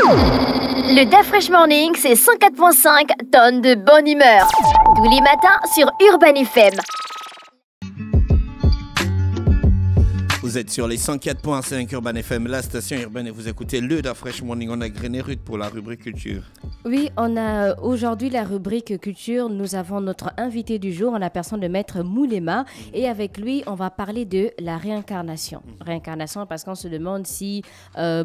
Le DAF Fresh Morning, c'est 104.5 tonnes de bonne humeur. Tous les matins sur Urban FM. Vous êtes sur les 104.5 Urban FM, la station urbaine, et vous écoutez le DAF Fresh Morning. On a Grené Ruth pour la rubrique culture. Oui, on a aujourd'hui la rubrique culture. Nous avons notre invité du jour en la personne de Maître Moulema. Et avec lui, on va parler de la réincarnation. Réincarnation parce qu'on se demande si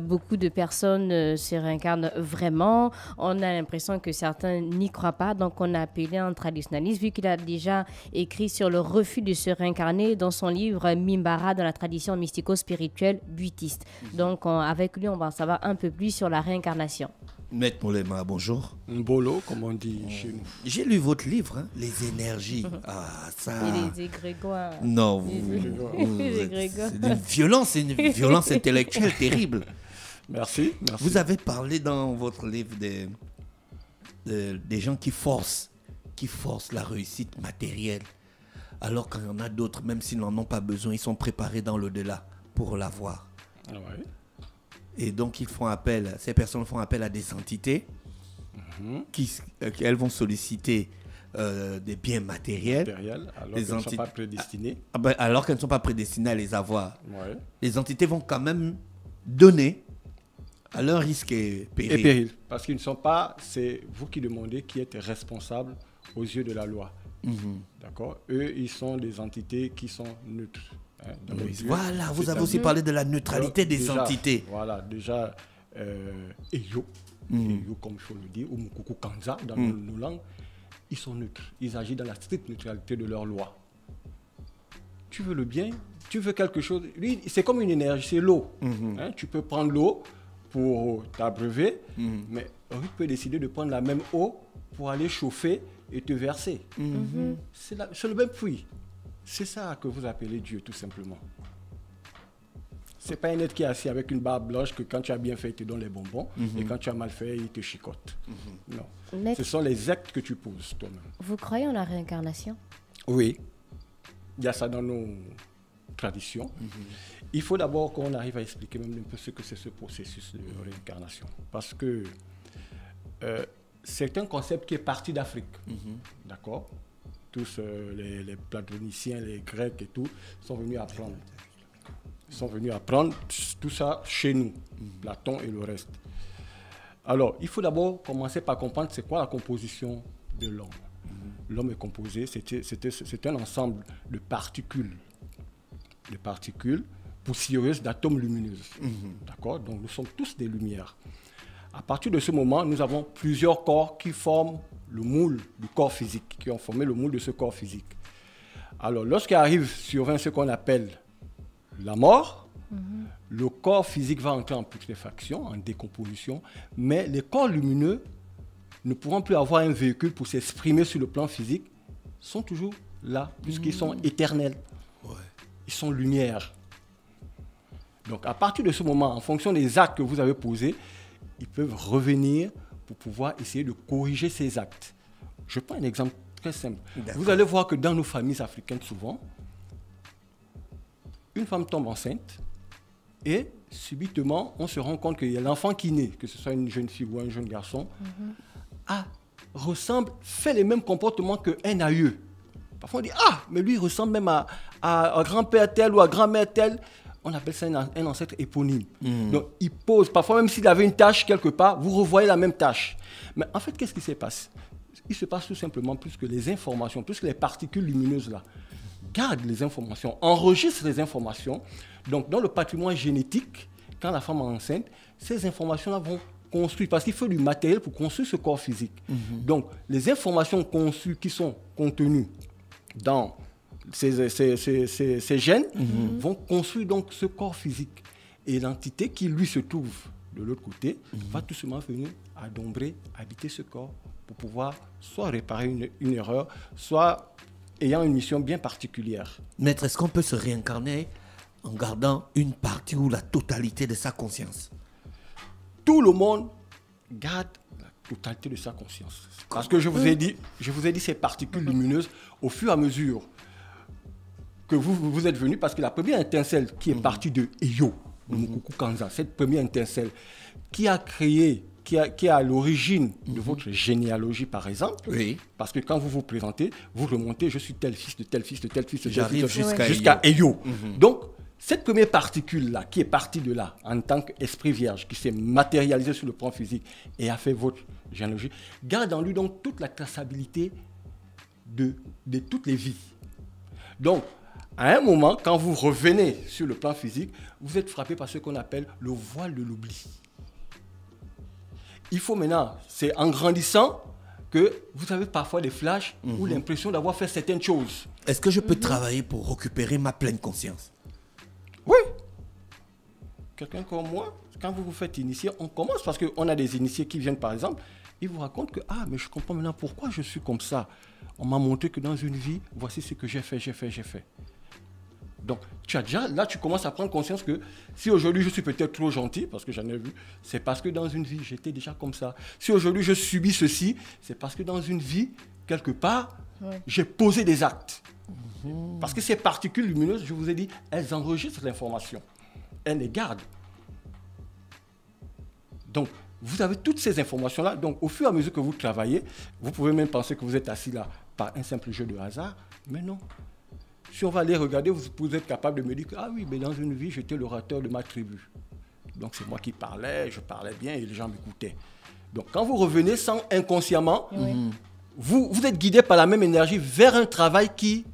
beaucoup de personnes se réincarnent vraiment. On a l'impression que certains n'y croient pas. Donc, on a appelé un traditionnaliste, vu qu'il a déjà écrit sur le refus de se réincarner dans son livre Mimbara, dans la tradition mystico-spirituelle bouddhiste. Donc, avec lui, on va en savoir un peu plus sur la réincarnation. Maître Moulema, bonjour. Mbolo, comme on dit chez nous. J'ai lu votre livre, hein, Les énergies. Ah, ça. Et les égrégoires. Non, c'est une violence intellectuelle terrible. Merci. Vous avez parlé dans votre livre des gens qui forcent la réussite matérielle. Alors qu'il y en a d'autres, même s'ils n'en ont pas besoin, ils sont préparés dans l'au-delà pour l'avoir. Ah ouais. Et donc, ces personnes font appel à des entités elles vont solliciter des biens matériels. Alors qu'elles ne sont pas prédestinées. Alors qu'elles ne sont pas prédestinées à les avoir. Ouais. Les entités vont quand même donner à leur risque et péril. Parce qu'ils ne sont pas, c'est vous qui demandez qui est responsable aux yeux de la loi. D'accord. Eux, ils sont des entités qui sont neutres. Hein, voilà, vous avez aussi parlé de la neutralité des entités. Voilà, déjà, Eyo, comme il faut le dire, ou Mukuku Kanza dans nos langues, ils sont neutres. Ils agissent dans la stricte neutralité de leur loi. Tu veux le bien, tu veux quelque chose. Lui, c'est comme une énergie, c'est l'eau. Hein, tu peux prendre l'eau pour t'abreuver, mais Ruth peut décider de prendre la même eau pour aller chauffer et te verser. C'est le même puits. C'est ça que vous appelez Dieu, tout simplement. Ce n'est pas un être qui est assis avec une barbe blanche que quand tu as bien fait, il te donne les bonbons et quand tu as mal fait, il te chicote. Non. Mais ce sont les actes que tu poses toi-même. Vous croyez en la réincarnation? Oui. Il y a ça dans nos traditions. Il faut d'abord qu'on arrive à expliquer même un peu ce que c'est ce processus de réincarnation. Parce que c'est un concept qui est parti d'Afrique. D'accord? Tous les platoniciens, les Grecs et tout, sont venus apprendre. Ils sont venus apprendre tout ça chez nous, Platon et le reste. Alors, il faut d'abord commencer par comprendre c'est quoi la composition de l'homme. L'homme est composé, c'est un ensemble de particules poussiéreuses, d'atomes lumineux. D'accord? Donc, nous sommes tous des lumières. À partir de ce moment, nous avons plusieurs corps qui forment le moule du corps physique, qui ont formé le moule de ce corps physique. Alors, lorsqu'arrive survient ce qu'on appelle la mort, le corps physique va entrer en putréfaction, en décomposition, mais les corps lumineux ne pourront plus avoir un véhicule pour s'exprimer sur le plan physique, sont toujours là, puisqu'ils sont éternels. Ouais. Ils sont lumière. Donc, à partir de ce moment, en fonction des actes que vous avez posés, ils peuvent revenir pour pouvoir essayer de corriger ces actes. Je prends un exemple très simple. Vous allez voir que dans nos familles africaines, souvent, une femme tombe enceinte et subitement, on se rend compte qu'il y a l'enfant qui naît, que ce soit une jeune fille ou un jeune garçon, fait les mêmes comportements qu'un aïeux. Parfois on dit, mais lui il ressemble même à grand-père tel ou à grand-mère tel. On appelle ça un ancêtre éponyme. Donc, il pose, parfois même s'il avait une tâche quelque part, vous revoyez la même tâche. Mais en fait, qu'est-ce qui se passe? Il se passe tout simplement plus que les informations, plus que les particules lumineuses là, gardent les informations, enregistrent les informations. Donc, dans le patrimoine génétique, quand la femme est enceinte, ces informations-là vont construire, parce qu'il faut du matériel pour construire ce corps physique. Donc, les informations conçues qui sont contenues dans ces gènes vont construire donc ce corps physique. Et l'entité qui, lui, se trouve de l'autre côté, va tout simplement venir adombrer, habiter ce corps pour pouvoir soit réparer une erreur, soit ayant une mission bien particulière. Maître, est-ce qu'on peut se réincarner en gardant une partie ou la totalité de sa conscience? Tout le monde garde la totalité de sa conscience. Parce que je vous ai dit ces particules lumineuses, au fur et à mesure que vous êtes venu, parce que la première étincelle qui est partie de Eyo, de Mukoko Kanza, cette première étincelle qui a créé, qui est à l'origine de votre généalogie, par exemple. Oui. Parce que quand vous vous présentez, vous remontez, je suis tel fils de tel fils de tel fils de tel J'arrive fils, jusqu'à Eyo. Donc, cette première particule-là, qui est partie de là, en tant qu'esprit vierge, qui s'est matérialisée sur le plan physique et a fait votre généalogie, garde en lui donc toute la traçabilité de toutes les vies. Donc, à un moment, quand vous revenez sur le plan physique, vous êtes frappé par ce qu'on appelle le voile de l'oubli. Il faut maintenant, c'est en grandissant que vous avez parfois des flashs ou l'impression d'avoir fait certaines choses. Est-ce que je peux travailler pour récupérer ma pleine conscience? Oui. Quelqu'un comme moi, quand vous vous faites initier, on commence parce qu'on a des initiés qui viennent par exemple, ils vous racontent que « Ah, mais je comprends maintenant pourquoi je suis comme ça. On m'a montré que dans une vie, voici ce que j'ai fait. » Donc, là, tu commences à prendre conscience que si aujourd'hui je suis peut-être trop gentil, parce que j'en ai vu, c'est parce que dans une vie, j'étais déjà comme ça. Si aujourd'hui je subis ceci, c'est parce que dans une vie, quelque part, j'ai posé des actes. Parce que ces particules lumineuses, je vous ai dit, elles enregistrent l'information. Elles les gardent. Donc, vous avez toutes ces informations-là. Donc, au fur et à mesure que vous travaillez, vous pouvez même penser que vous êtes assis là par un simple jeu de hasard. Mais non. Si on va aller regarder, vous êtes capable de me dire que, ah oui, mais dans une vie, j'étais l'orateur de ma tribu. Donc, c'est moi qui parlais, je parlais bien et les gens m'écoutaient. Donc, quand vous revenez sans inconsciemment, vous êtes guidé par la même énergie vers un travail qui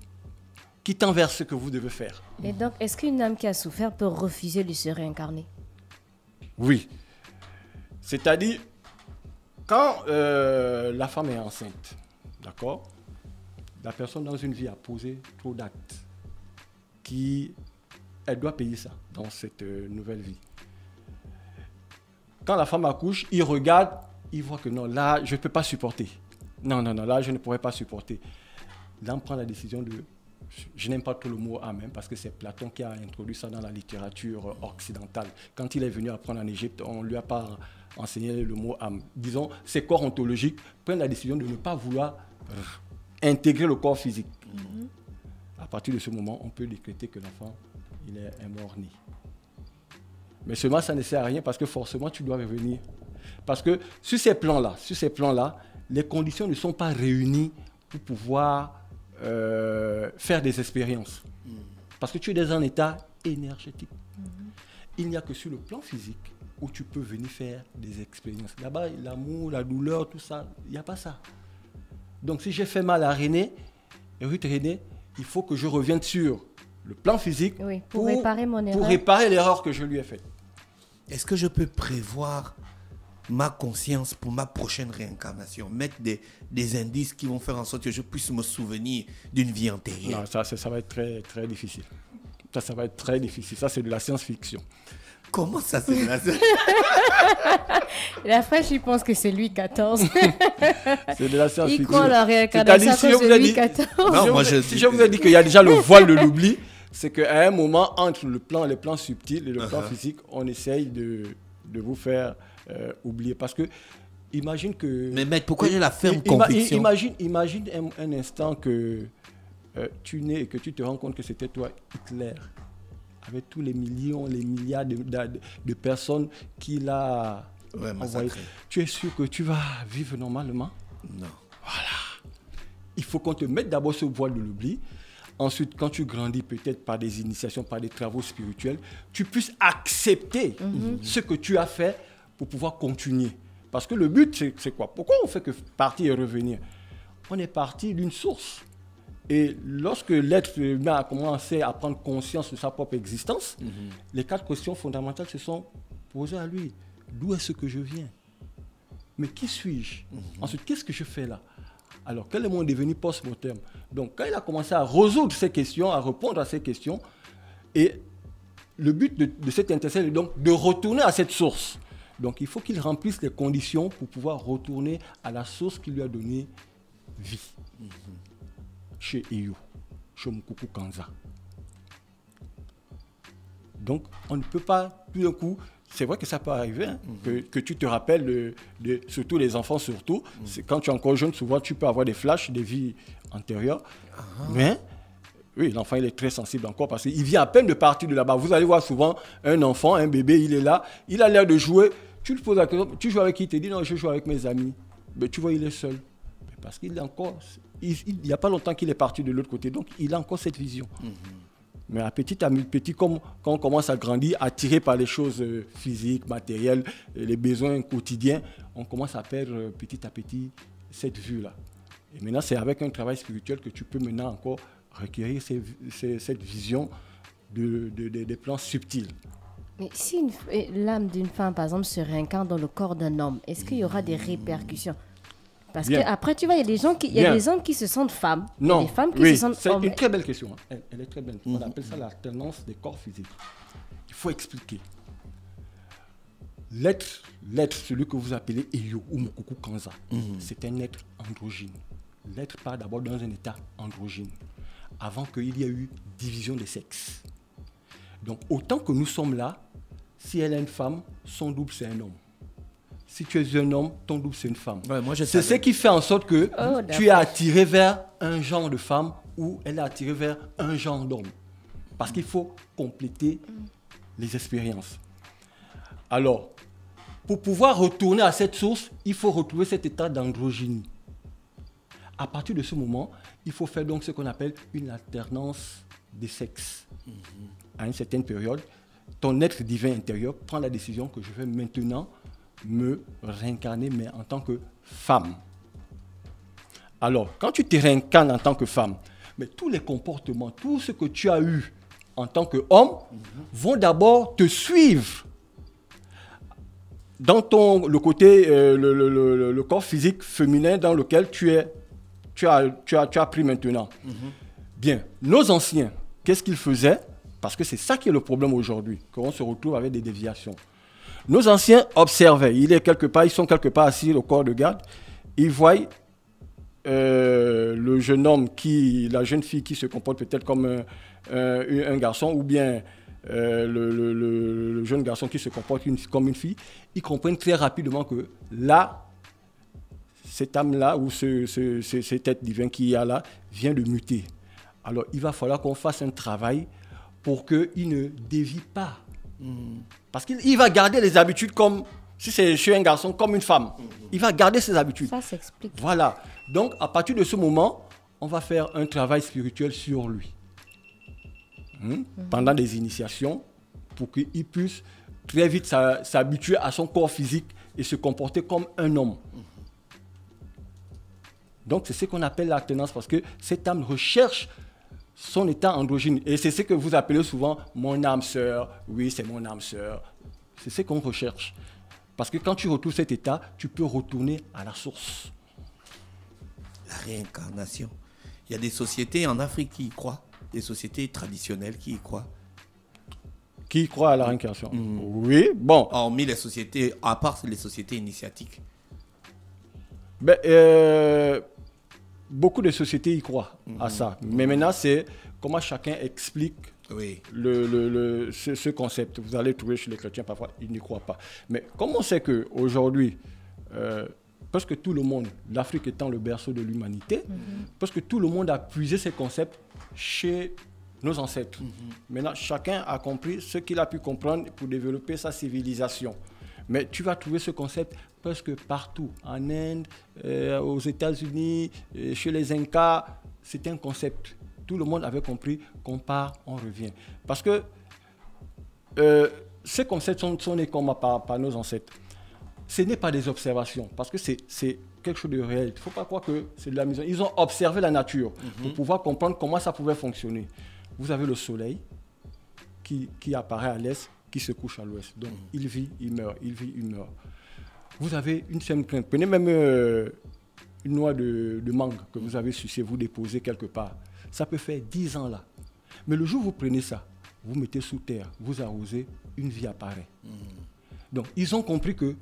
tend vers ce que vous devez faire. Et donc, est-ce qu'une âme qui a souffert peut refuser de se réincarner? Oui. C'est-à-dire, quand la femme est enceinte, d'accord, la personne dans une vie a posé trop d'actes, elle doit payer ça dans cette nouvelle vie. Quand la femme accouche, il regarde, il voit que non, là, je ne peux pas supporter. Non, là, je ne pourrais pas supporter. L'âme prend la décision de... Je n'aime pas trop le mot âme, parce que c'est Platon qui a introduit ça dans la littérature occidentale. Quand il est venu apprendre en Égypte, on ne lui a pas enseigné le mot âme. Disons, ces corps ontologiques prennent la décision de ne pas vouloir intégrer le corps physique. À partir de ce moment, on peut décréter que l'enfant, il est mort-né. Mais seulement, ça ne sert à rien parce que forcément, tu dois revenir. Parce que sur ces plans-là, les conditions ne sont pas réunies pour pouvoir faire des expériences. Parce que tu es dans un état énergétique. Il n'y a que sur le plan physique où tu peux venir faire des expériences. Là-bas, l'amour, la douleur, tout ça, il n'y a pas ça. Donc, si j'ai fait mal à René, il faut que je revienne sur le plan physique pour réparer mon erreur. Pour réparer l'erreur que je lui ai faite. Est-ce que je peux prévoir ma conscience pour ma prochaine réincarnation? Mettre des indices qui vont faire en sorte que je puisse me souvenir d'une vie antérieure? Non, ça va être très, très difficile. Ça va être très difficile. Ça, c'est de la science-fiction. Comment ça, c'est de la La fraîche, il pense que c'est Louis XIV. C'est de la science-fiction. Il croit la réincarnation à cause de Louis XIV. Si je vous ai dit qu'il y a déjà le voile de l'oubli, c'est qu'à un moment, entre les plans subtils et le plan physique, on essaye de vous faire oublier. Parce que, imagine que... Mais maître, pourquoi j'ai la ferme conviction? Imagine un instant que tu nais et que tu te rends compte que c'était toi, Hitler, avec tous les millions, les milliards de personnes qu'il a envoyées. Tu es sûr que tu vas vivre normalement? Non. Voilà. Il faut qu'on te mette d'abord ce voile de l'oubli. Ensuite, quand tu grandis peut-être par des initiations, par des travaux spirituels, tu puisses accepter ce que tu as fait pour pouvoir continuer. Parce que le but, c'est quoi? Pourquoi on fait que partir et revenir? On est parti d'une source. Et lorsque l'être humain a commencé à prendre conscience de sa propre existence, les 4 questions fondamentales se sont posées à lui. D'où est-ce que je viens? Mais qui suis-je? Ensuite, qu'est-ce que je fais là? Alors, quel est mon devenir post-mortem? Donc, quand il a commencé à résoudre ces questions, à répondre à ces questions, et le but de cette intercession est donc de retourner à cette source. Donc, il faut qu'il remplisse les conditions pour pouvoir retourner à la source qui lui a donné vie. Chez Eyo, chez Mukoko Kanza. Donc, on ne peut pas, tout d'un coup, c'est vrai que ça peut arriver, que tu te rappelles, surtout les enfants, c'est quand tu es encore jeune, souvent tu peux avoir des flashs, des vies antérieures, mais Oui, l'enfant, il est très sensible encore parce qu'il vient à peine de partir de là-bas. Vous allez voir souvent un enfant, un bébé, il est là, il a l'air de jouer. Tu lui poses la question, tu joues avec qui? Il te dit, non, je joue avec mes amis. Mais tu vois, il est seul. Mais parce qu'il est encore... Il n'y a pas longtemps qu'il est parti de l'autre côté, donc il a encore cette vision. Mais à petit, quand on commence à grandir, attiré par les choses physiques, matérielles, les besoins quotidiens, on commence à perdre petit à petit cette vue-là. Et maintenant, c'est avec un travail spirituel que tu peux maintenant encore requérir cette vision des plans subtils. Mais si l'âme d'une femme, par exemple, se réincarne dans le corps d'un homme, est-ce qu'il y aura des répercussions? Parce qu'après, tu vois, il y a des gens il y a des hommes qui se sentent femmes, non, des femmes qui se sentent hommes. C'est une très belle question. Elle est très belle. On appelle ça l'alternance des corps physiques. Il faut expliquer. L'être, celui que vous appelez Eyo ou Moukoukou Kanza, c'est un être androgyne. L'être part d'abord dans un état androgyne, avant qu'il y ait eu division des sexes. Donc, autant que nous sommes là, si elle est une femme, son double, c'est un homme. Si tu es un homme, ton double, c'est une femme. Ouais, c'est ce qui fait en sorte que tu es attiré vers un genre de femme ou elle est attirée vers un genre d'homme. Parce qu'il faut compléter les expériences. Alors, pour pouvoir retourner à cette source, il faut retrouver cet état d'androgynie. À partir de ce moment, il faut faire donc ce qu'on appelle une alternance des sexes. À une certaine période, ton être divin intérieur prend la décision que je vais maintenant me réincarner, mais en tant que femme. Alors, quand tu te réincarnes en tant que femme, mais tous les comportements, tout ce que tu as eu en tant qu'homme vont d'abord te suivre dans le côté, le corps physique féminin dans lequel tu as pris maintenant. Bien, nos anciens, qu'est-ce qu'ils faisaient? Parce que c'est ça qui est le problème aujourd'hui, qu'on se retrouve avec des déviations. Nos anciens observaient, ils sont quelque part assis au corps de garde, ils voient le jeune homme, la jeune fille qui se comporte peut-être comme un garçon, ou bien le jeune garçon qui se comporte comme une fille, ils comprennent très rapidement que là, cette âme-là, ou cet être divin qu'il y a là, vient de muter. Alors, il va falloir qu'on fasse un travail pour qu'il ne dévie pas. Parce qu'il va garder les habitudes comme, si c'est chez un garçon, comme une femme. Il va garder ses habitudes. Ça s'explique. Voilà. Donc, à partir de ce moment, on va faire un travail spirituel sur lui. Pendant des initiations, pour qu'il puisse très vite s'habituer à son corps physique et se comporter comme un homme. Donc, c'est ce qu'on appelle l'alternance, parce que cette âme recherche son état androgyne. Et c'est ce que vous appelez souvent mon âme sœur. Oui, c'est mon âme sœur. C'est ce qu'on recherche. Parce que quand tu retrouves cet état, tu peux retourner à la source. La réincarnation. Il y a des sociétés en Afrique qui y croient. Des sociétés traditionnelles qui y croient. Qui y croient à la réincarnation? Oui, bon. Hormis les sociétés, à part les sociétés initiatiques. Beaucoup de sociétés y croient à ça. Mais maintenant, c'est comment chacun explique ce concept. Vous allez trouver chez les chrétiens, parfois, ils n'y croient pas. Mais comme on sait qu'aujourd'hui, presque tout le monde, l'Afrique étant le berceau de l'humanité, presque tout le monde a puisé ces concepts chez nos ancêtres. Maintenant, chacun a compris ce qu'il a pu comprendre pour développer sa civilisation. Mais tu vas trouver ce concept presque partout, en Inde, aux États-Unis, chez les Incas. C'était un concept. Tout le monde avait compris qu'on part, on revient. Parce que ces concepts sont nés comme par nos ancêtres. Ce n'est pas des observations, parce que c'est quelque chose de réel. Il ne faut pas croire que c'est de la maison. Ils ont observé la nature pour pouvoir comprendre comment ça pouvait fonctionner. Vous avez le soleil qui apparaît à l'est, qui se couche à l'ouest. Donc, il vit, il meurt, il vit, il meurt. Vous avez une simple crainte. Prenez même une noix de mangue que vous avez sucée, vous déposez quelque part. Ça peut faire 10 ans là. Mais le jour où vous prenez ça, vous mettez sous terre, vous arrosez, une vie apparaît. Donc, ils ont compris qu'il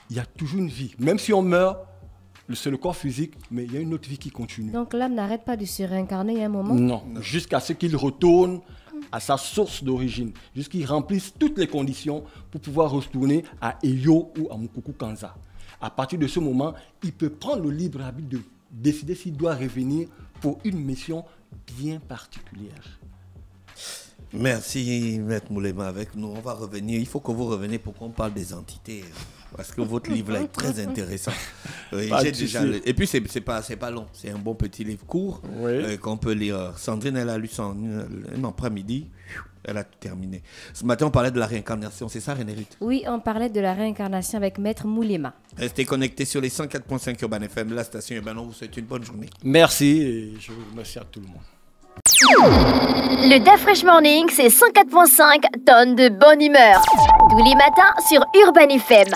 y a toujours une vie. Même si on meurt, c'est le corps physique, mais il y a une autre vie qui continue. Donc l'âme n'arrête pas de se réincarner à un moment? Non, jusqu'à ce qu'il retourne à sa source d'origine, jusqu'à qu'il remplisse toutes les conditions pour pouvoir retourner à Eyo ou à Moukoukou Kanza. À partir de ce moment, il peut prendre le libre arbitre décider s'il doit revenir pour une mission bien particulière. Merci, Maître Moulema, avec nous. On va revenir. Il faut que vous reveniez pour qu'on parle des entités. Parce que votre livre là est très intéressant. J'ai déjà et puis, c'est pas long. C'est un bon petit livre court qu'on peut lire. Sandrine, elle a lu ça en un après-midi. Elle a tout terminé. Ce matin, on parlait de la réincarnation. C'est ça, René Ruth? Oui, on parlait de la réincarnation avec Maître Moulema. Restez connectés sur les 104.5 Urban FM, la station Urban. On vous souhaite une bonne journée. Merci et je vous remercie à tout le monde. Le DAF Fresh Morning, c'est 104.5 tonnes de bonne humeur. Tous les matins sur Urban FM.